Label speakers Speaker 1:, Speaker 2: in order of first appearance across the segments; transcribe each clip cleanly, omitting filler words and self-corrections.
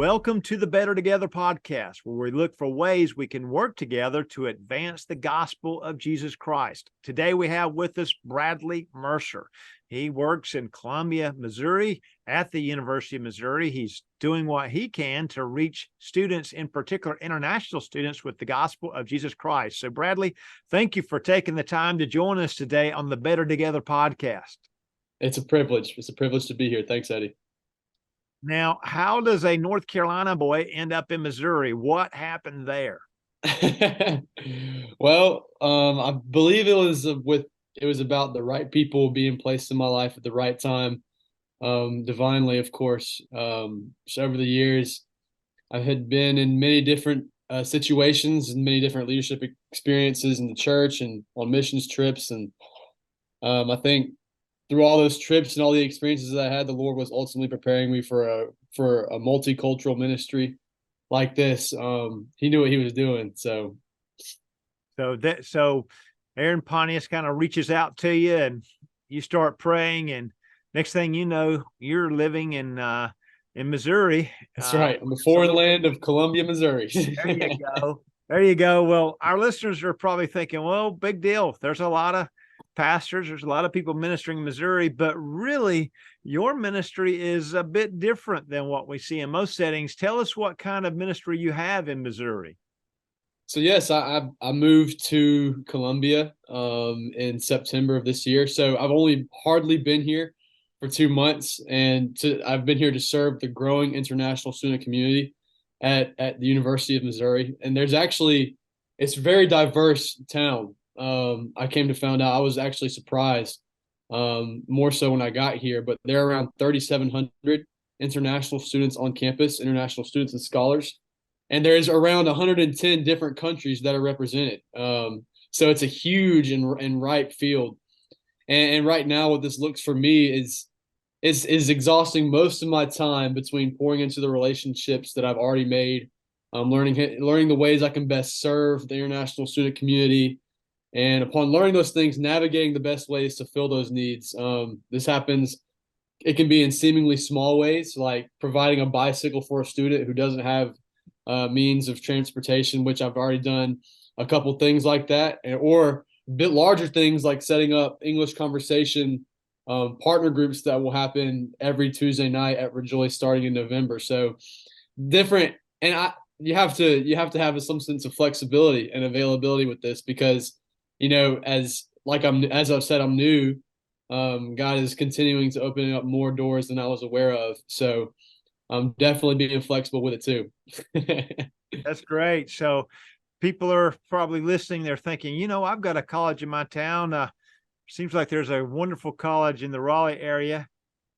Speaker 1: Welcome to the Better Together podcast, where we look for ways we can work together to advance the gospel of Jesus Christ. Today we have with us Bradley Mercer. He works in Columbia, Missouri, at the University of Missouri. He's doing what he can to reach students, in particular international students, with the gospel of Jesus Christ. So Bradley, thank you for taking the time to join us today on the Better Together podcast.
Speaker 2: It's a privilege. It's a privilege to be here. Thanks, Eddie.
Speaker 1: Now, how does a North Carolina boy end up in Missouri? What happened there?
Speaker 2: Well, I believe it was about the right people being placed in my life at the right time, divinely, of course. So over the years, I had been in many different situations and many different leadership experiences in the church and on missions trips, and I think through all those trips and all the experiences that I had, the Lord was ultimately preparing me for a multicultural ministry like this. He knew what he was doing. So
Speaker 1: Aaron Pontius kind of reaches out to you and you start praying, and next thing you know, you're living in Missouri.
Speaker 2: That's right. On the foreign land of Columbia, Missouri.
Speaker 1: There you go. There you go. Well, our listeners are probably thinking, well, big deal. There's a lot of pastors, there's a lot of people ministering in Missouri, but really your ministry is a bit different than what we see in most settings. Tell us what kind of ministry you have in Missouri.
Speaker 2: So yes, I moved to Columbia in September of this year. So I've only hardly been here for 2 months, and I've been here to serve the growing international student community at the University of Missouri. And it's a very diverse town. I came to find out, I was actually surprised, more so when I got here, but there are around 3,700 international students on campus, international students and scholars, and there's around 110 different countries that are represented. So it's a huge and ripe field. And right now, what this looks for me is exhausting most of my time between pouring into the relationships that I've already made, learning the ways I can best serve the international student community. And upon learning those things, navigating the best ways to fill those needs. This happens, it can be in seemingly small ways, like providing a bicycle for a student who doesn't have means of transportation, which I've already done a couple things like that, or a bit larger things like setting up English conversation partner groups that will happen every Tuesday night at Rejoice starting in November. So different, and you have to have some sense of flexibility and availability with this, because as I've said, I'm new. God is continuing to open up more doors than I was aware of. So I'm definitely being flexible with it too.
Speaker 1: That's great. So people are probably listening. They're thinking, I've got a college in my town. Seems like there's a wonderful they in the Raleigh area.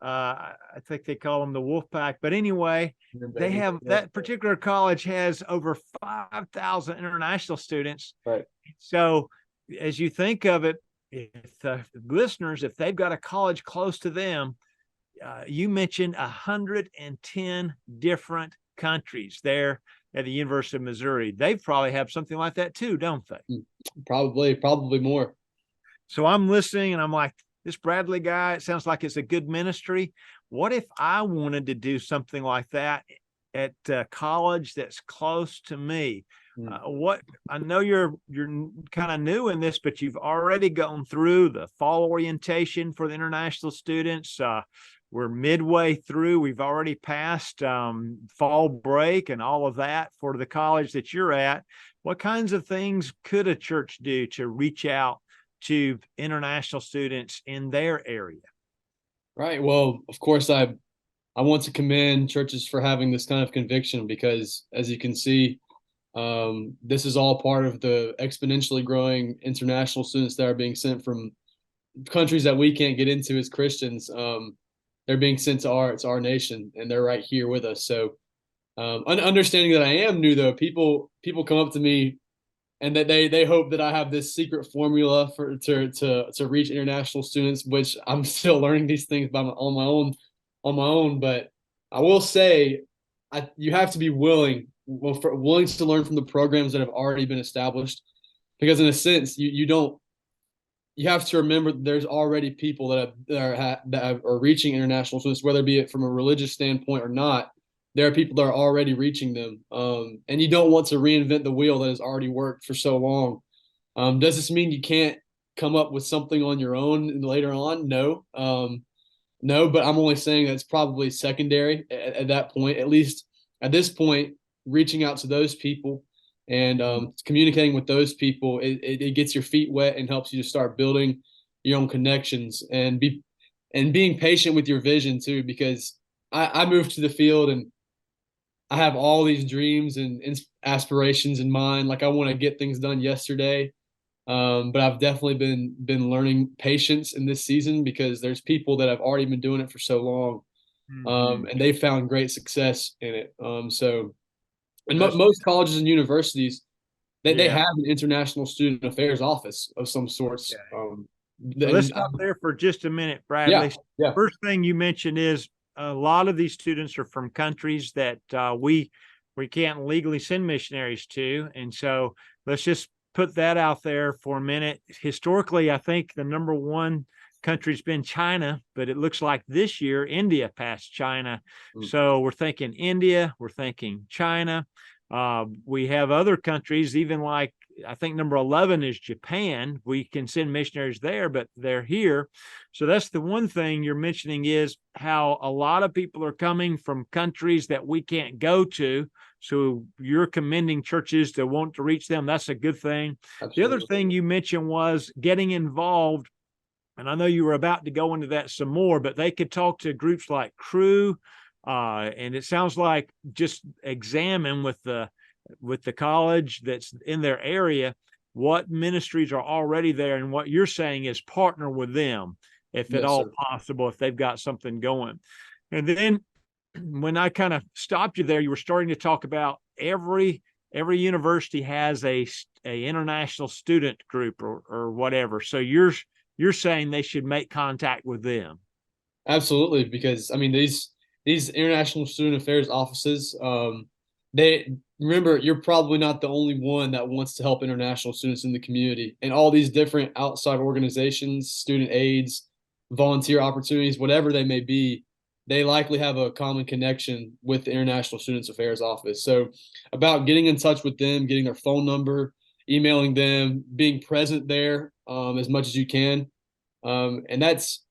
Speaker 1: I think they call them the Wolfpack. But anyway, they have that particular college has over 5,000 international students.
Speaker 2: Right.
Speaker 1: So as you think of it, if listeners, if they've got a college close to them, you mentioned 110 different countries there at the University of Missouri. They probably have something like that too, don't they?
Speaker 2: Probably more.
Speaker 1: So I'm listening and I'm like, this Bradley guy, it sounds like it's a good ministry. What if I wanted to do something like that at college that's close to me? What I know you're kind of new in this, but you've already gone through the fall orientation for the international students. We're midway through. We've already passed fall break and all of that for the college that you're at. What kinds of things could a church do to reach out to international students in their area?
Speaker 2: Right. Well, of course, I want to commend churches for having this kind of conviction, because as you can see, this is all part of the exponentially growing international students that are being sent from countries that we can't get into as Christians. They're being sent to our nation, and they're right here with us. So, understanding that I am new, though, people come up to me and that they hope that I have this secret formula to reach international students, which I'm still learning these things on my own. But I will say, you have to be willing to learn from the programs that have already been established, because in a sense, you have to remember that there's already people that are reaching international students, whether it be it from a religious standpoint or not. there are people that are already reaching them. And you don't want to reinvent the wheel that has already worked for so long. Does this mean you can't come up with something on your own later on? No. No, but I'm only saying that's probably secondary at that point. At least at this point, reaching out to those people and communicating with those people, it gets your feet wet and helps you to start building your own connections and being patient with your vision too. Because I moved to the field and I have all these dreams and aspirations in mind. Like I want to get things done yesterday. But I've definitely been learning patience in this season because there's people that have already been doing it for so long,
Speaker 1: Mhm.
Speaker 2: and they found great success in it. And
Speaker 1: That's
Speaker 2: most colleges and universities they
Speaker 1: yeah.
Speaker 2: have an international student affairs office of some sorts.
Speaker 1: Okay. Well, let's
Speaker 2: And
Speaker 1: stop there for just a minute,
Speaker 2: yeah,
Speaker 1: Bradley.
Speaker 2: yeah,
Speaker 1: First thing you mentioned is a lot of these students are from countries that we can't legally send missionaries to, and so let's just put that out there for a minute. Historically, I think the number one country's been China, but it looks like this year India passed China.
Speaker 2: mm,
Speaker 1: So we're thinking India, we're thinking China. We have other countries, even like I think number 11 is Japan. We can send missionaries there, but they're here. So that's the one thing you're mentioning is how a lot of people are coming from countries that we can't go to. So you're commending churches to want to reach them. That's a good thing. The other
Speaker 2: absolutely.
Speaker 1: thing you mentioned was getting involved. And I know you were about to go into that some more, but they could talk to groups like Crew. And it sounds like just examine with the college that's in their area what ministries are already there, and what you're saying is partner with them if at
Speaker 2: Yes,
Speaker 1: all
Speaker 2: sir.
Speaker 1: possible, if they've got something going. And then when I kind of stopped you there, you were starting to talk about every university has a international student group or whatever. So you're saying they should make contact with them.
Speaker 2: Absolutely, because I mean these international student affairs offices, they remember you're probably not the only one that wants to help international students in the community, and all these different outside organizations, student aids, volunteer opportunities, whatever they may be, they likely have a common connection with the International Students Affairs office. So, about getting in touch with them, getting their phone number, emailing them, being present there as much as you can, and that's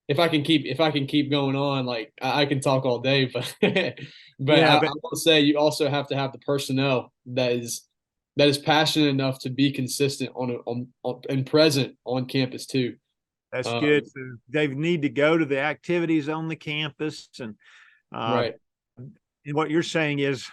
Speaker 2: if I can keep going on, like I can talk all day, but but
Speaker 1: Yeah,
Speaker 2: I will say you also have to have the personnel that is passionate enough to be consistent on and present on campus too.
Speaker 1: that's good.
Speaker 2: Um,
Speaker 1: So they need to go to the activities on the campus, uh,
Speaker 2: right,
Speaker 1: and what you're saying is,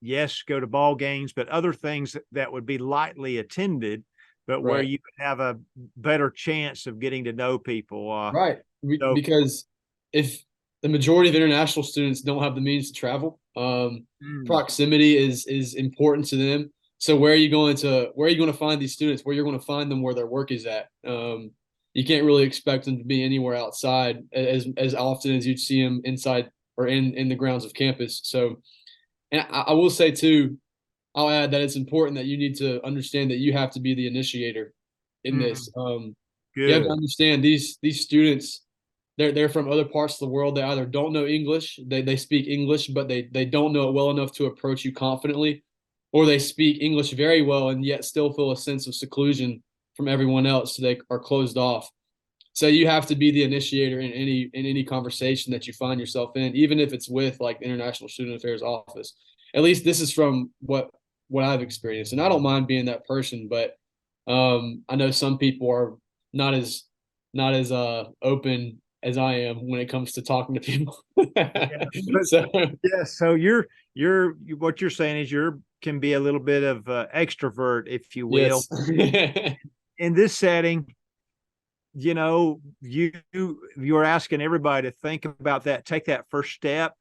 Speaker 1: yes, go to ball games, but other things that would be lightly attended, but where
Speaker 2: right,
Speaker 1: you could have a better chance of getting to know people.
Speaker 2: right.
Speaker 1: So
Speaker 2: Because if the majority of international students don't have the means to travel,
Speaker 1: mm,
Speaker 2: proximity is important to them. So where are you going to find these students? Where you're going to find them where their work is at. You can't really expect them to be anywhere outside as often as you'd see them inside or in the grounds of campus. So, and I will say too, I'll add that it's important that you need to understand that you have to be the initiator in
Speaker 1: mm,
Speaker 2: this. You have to
Speaker 1: good.
Speaker 2: understand these students. They're from other parts of the world. They either don't know English, they speak English, but they don't know it well enough to approach you confidently, or they speak English very well and yet still feel a sense of seclusion from everyone else, so they are closed off. So you have to be the initiator in any conversation that you find yourself in, even if it's with like the International Student Affairs Office. At least this is from what I've experienced, and I don't mind being that person, but I know some people are not as not as open as I am when it comes to talking to people.
Speaker 1: Yeah, but
Speaker 2: So
Speaker 1: yeah, so what you're saying is you're can be a little bit of extrovert, if you will.
Speaker 2: yes,
Speaker 1: In this setting, you're asking everybody to think about that, take that first step,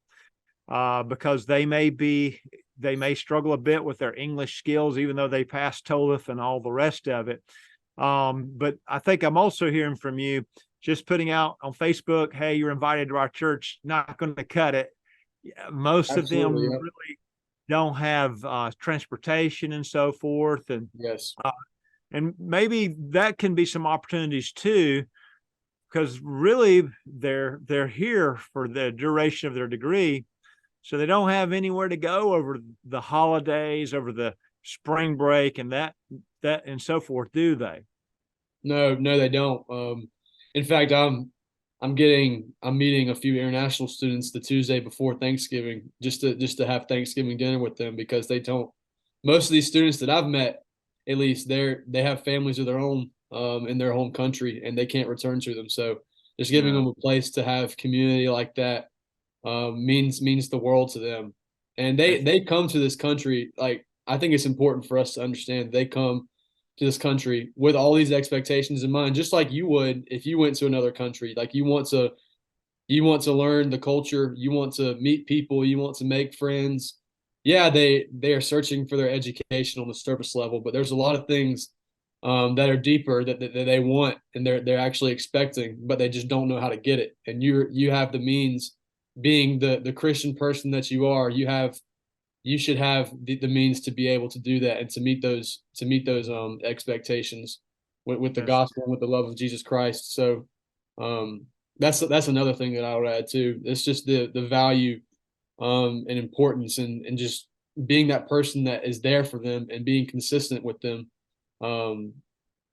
Speaker 1: because they may struggle a bit with their English skills, even though they passed TOEFL and all the rest of it. But I think I'm also hearing from you, just putting out on Facebook, hey, you're invited to our church, not going to cut it. Most of them
Speaker 2: absolutely, yeah.
Speaker 1: really don't have transportation and so forth,
Speaker 2: Yes,
Speaker 1: uh, and maybe that can be some opportunities too, because really they're here for the duration of their degree. So they don't have anywhere to go over the holidays, over the spring break, and that and so forth, do they?
Speaker 2: No, no, they don't. In fact, I'm meeting a few international students the Tuesday before Thanksgiving just to have Thanksgiving dinner with them because they don't. Most of these students that I've met, at least they have families of their own in their home country and they can't return to them. So just giving
Speaker 1: No.
Speaker 2: them a place to have community like that means the world to them. And
Speaker 1: That's
Speaker 2: they come to this country like I think it's important for us to understand they come to this country with all these expectations in mind, just like you would if you went to another country. Like you want to learn the culture, you want to meet people, you want to make friends. Yeah, they are searching for their education on the surface level, but there's a lot of things that are deeper that they want and they're actually expecting, but they just don't know how to get it. And you have the means, being the Christian person that you are, you should have the means to be able to do that and to meet those expectations with the
Speaker 1: that's
Speaker 2: gospel and with the love of Jesus Christ. So um, that's another thing that I would add too. It's just the value and importance and just being that person that is there for them and being consistent with them. Um,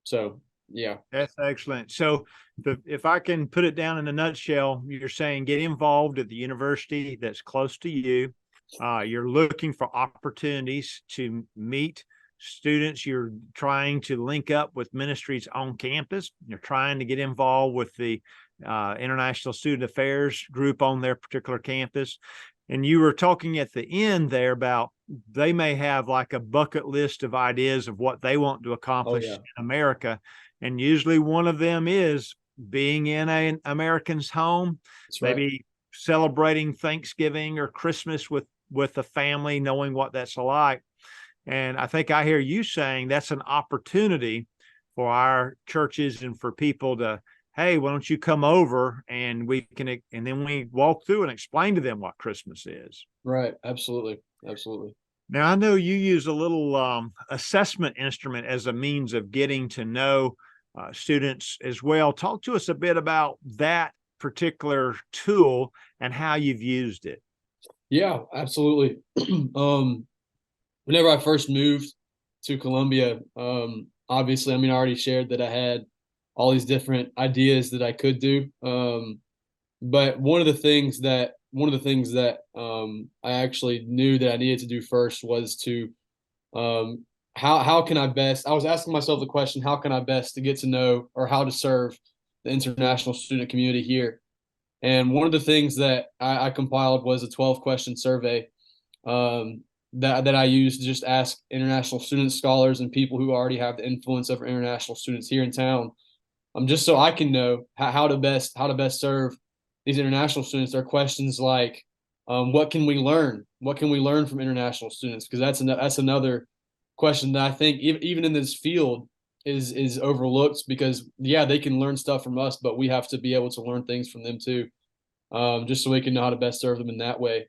Speaker 2: so yeah,
Speaker 1: That's excellent. So, if I can put it down in a nutshell, you're saying get involved at the university that's close to you. You're looking for opportunities to meet students. You're trying to link up with ministries on campus. You're trying to get involved with the International Student Affairs group on their particular campus. And you were talking at the end there about they may have like a bucket list of ideas of what they want to
Speaker 2: oh
Speaker 1: accomplish
Speaker 2: yeah,
Speaker 1: in America. And usually one of them is being in an American's home,
Speaker 2: that's right.
Speaker 1: maybe celebrating Thanksgiving or Christmas with the family, knowing what that's like. And I think I hear you saying that's an opportunity for our churches and for people to, hey, why don't you come over and we can, and then we walk through and explain to them what Christmas is.
Speaker 2: Right, absolutely, absolutely.
Speaker 1: Now, I know you use a little assessment instrument as a means of getting to know students as well. Talk to us a bit about that particular tool and how you've used it.
Speaker 2: Yeah, absolutely. um, Whenever I first moved to Columbia, obviously, I mean, I already shared that I had all these different ideas that I could do. But one of the things that I actually knew that I needed to do first was to um, how can I best? I was asking myself the question, how can I best to get to know or how to serve the international student community here? And one of the things that I compiled was a 12-question survey that I use to just ask international student scholars and people who already have the influence over international students here in town, just so I can know how to best serve these international students. There are questions like, what can we learn? What can we learn from international students? Because that's another question that I think even in this field is overlooked because yeah, they can learn stuff from us, but we have to be able to learn things from them too, just so we can know how to best serve them in that way.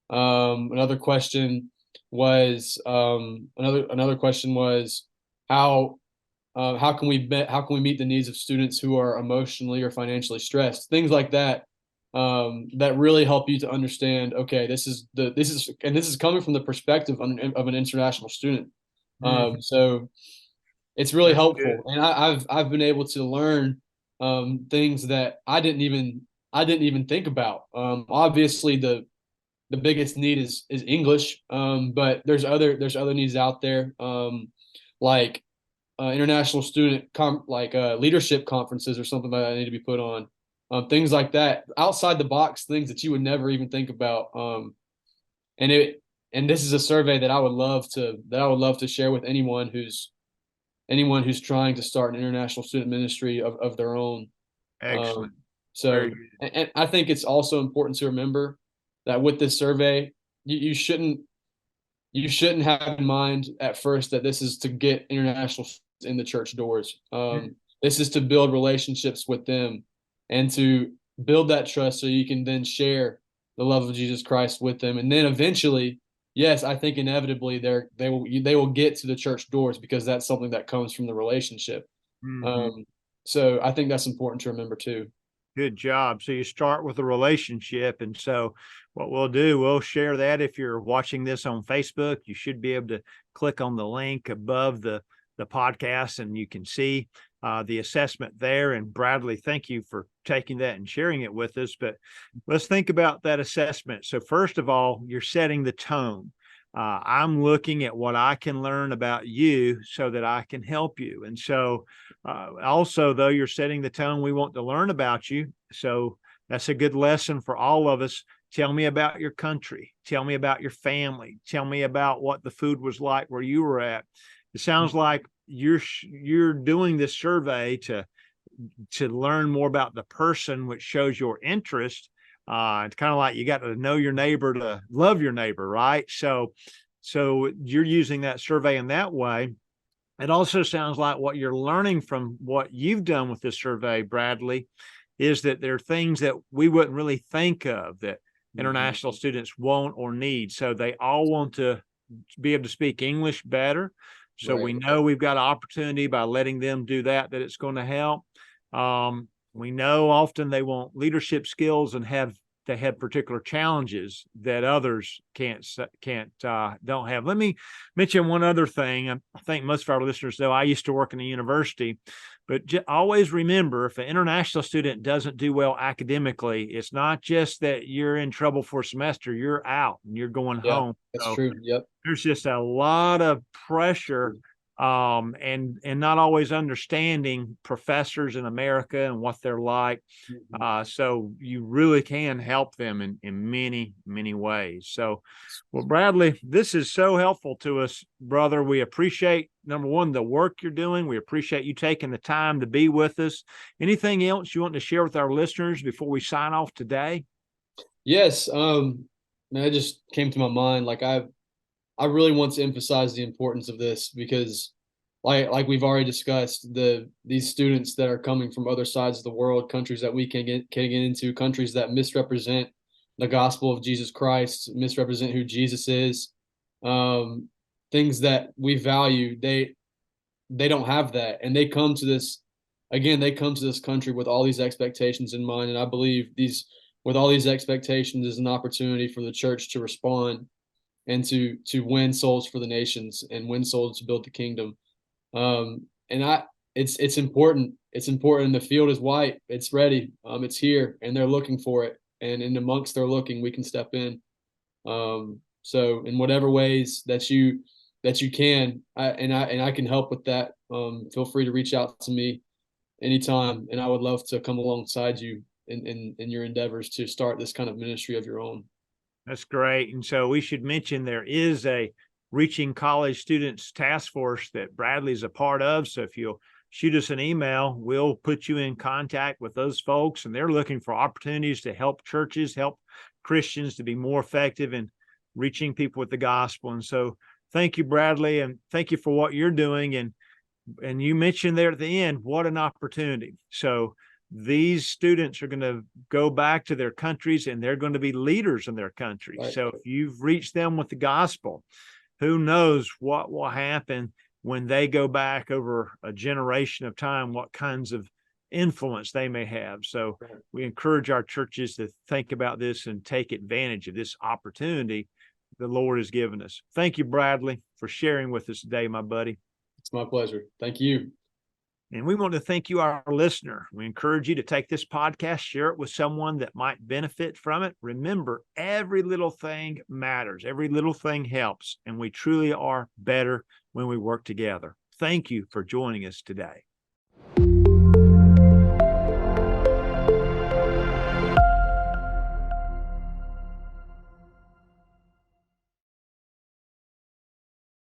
Speaker 2: Another question was another question was how how can we meet the needs of students who are emotionally or financially stressed, things like that, that really help you to understand, okay, this is coming from the perspective of an international student.
Speaker 1: Mhm.
Speaker 2: So it's really
Speaker 1: That's good.
Speaker 2: helpful, and I've been able to learn things that I didn't even think about. Obviously, the biggest need is English, but there's other needs out there, like international leadership conferences or something like that need to be put on. Things like that, outside the box, things that you would never even think about. And it and this is a survey that I would love to share with anyone who's trying to start an international student ministry of their own.
Speaker 1: Excellent.
Speaker 2: Um,
Speaker 1: Very
Speaker 2: so,
Speaker 1: good.
Speaker 2: and I think it's also important to remember that with this survey, you shouldn't have in mind at first that this is to get international students in the church doors.
Speaker 1: Mm.
Speaker 2: This is to build relationships with them and to build that trust so you can then share the love of Jesus Christ with them. And then eventually, yes, I think inevitably they will get to the church doors because that's something that comes from the relationship.
Speaker 1: Mhm.
Speaker 2: Um, so I think that's important to remember too.
Speaker 1: Good job. So you start with a relationship. And so what we'll do, we'll share that. If you're watching this on Facebook, you should be able to click on the link above the podcast and you can see the assessment there. And Bradley, thank you for taking that and sharing it with us. But let's think about that assessment. So first of all, you're setting the tone. I'm looking at what I can learn about you so that I can help you. And so also, though you're setting the tone, we want to learn about you. So that's a good lesson for all of us. Tell me about your country. Tell me about your family. Tell me about what the food was like where you were at. It sounds like you're doing this survey to learn more about the person, which shows your interest. It's kind of like you got to know your neighbor to love your neighbor, right? So you're using that survey in that way. It also sounds like what you're learning from what you've done with this survey, Bradley, is that there are things that we wouldn't really think of that international students want or need. So they all want to be able to speak English better. So we know we've got an opportunity by letting them do that it's going to help. We know often they want leadership skills and they have particular challenges that others don't have. Let me mention one other thing. I think most of our listeners know I used to work in a university, but always remember, if an international student doesn't do well academically, it's not just that you're in trouble for a semester, you're out and you're going home.
Speaker 2: That's true. Yep.
Speaker 1: There's just a lot of pressure and not always understanding professors in America and what they're like. So you really can help them in many, many ways. So, well, Bradley, this is so helpful to us, brother. We appreciate, number one, the work you're doing. We appreciate you taking the time to be with us. Anything else you want to share with our listeners before we sign off today?
Speaker 2: Yes. It just came to my mind. Like I really want to emphasize the importance of this because like we've already discussed, these students that are coming from other sides of the world, countries that we can get into, countries that misrepresent the gospel of Jesus Christ, misrepresent who Jesus is, things that we value, they don't have that. And they come to this country with all these expectations in mind. And I believe with all these expectations is an opportunity for the church to respond and to win souls for the nations and win souls to build the kingdom. It's important. It's important. The field is white. It's ready. It's here, and they're looking for it. And in amongst they're looking, we can step in. So in whatever ways that you can, I can help with that. Feel free to reach out to me anytime, and I would love to come alongside you in your endeavors to start this kind of ministry of your own.
Speaker 1: That's great. And so we should mention there is a Reaching College Students Task Force that Bradley's a part of. So if you'll shoot us an email, we'll put you in contact with those folks. And they're looking for opportunities to help churches, help Christians to be more effective in reaching people with the gospel. And so thank you, Bradley, and thank you for what you're doing. And you mentioned there at the end, what an opportunity. So these students are going to go back to their countries and they're going to be leaders in their country. Right. So if you've reached them with the gospel, who knows what will happen when they go back over a generation of time, what kinds of influence they may have. So we encourage our churches to think about this and take advantage of this opportunity the Lord has given us. Thank you, Bradley, for sharing with us today, my buddy.
Speaker 2: It's my pleasure. Thank you.
Speaker 1: And we want to thank you, our listener. We encourage you to take this podcast, share it with someone that might benefit from it. Remember, every little thing matters. Every little thing helps. And we truly are better when we work together. Thank you for joining us today.